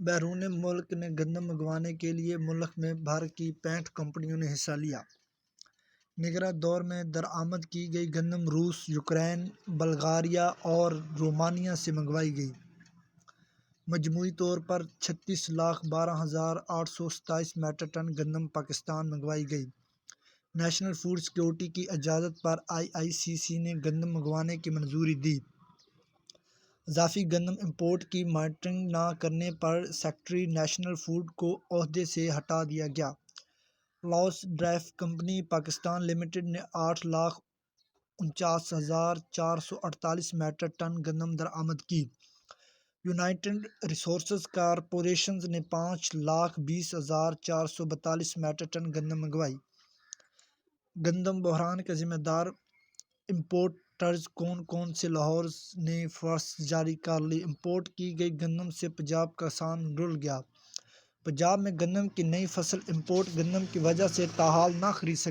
بیرون ملک نے گندم منگوانے کے لیے ملک میں بھر کی 65 کمپنیوں نے حصہ لیا۔ نگراں دور میں درآمد کی گئی گندم روس، یوکرین، بلغاریہ اور رومانیہ سے منگوائی گئی۔ مجموعی طور پر 36,12,827 میٹرک ٹن گندم پاکستان منگوائی گئی۔ نیشنل فوڈ سیکورٹی کی اجازت پر IICC نے گندم منگوانے کی منظوری دی۔ اضافی گندم امپورٹ کی مانیٹرنگ نہ کرنے پر سکریٹری نیشنل فوڈ کو عہدے سے ہٹا دیا گیا۔ Laos diary company Pakistan limited نے 8,49,448 میٹرک ٹن گندم درآمد کی۔ یونائیٹڈ ریسورسز کارپوریشن نے 5,20,442 میٹرک ٹن گندم منگوائی۔ گندم بحران کا ذمہ دار امپورٹرز کون سے؟ لاہور نے فہرست جاری کر لی۔ امپورٹ کی گئی گندم سے پنجاب کا کسان رل گیا۔ پنجاب میں گندم کی نئی فصل امپورٹ گندم کی وجہ سے تاحال نہ خرید سکے۔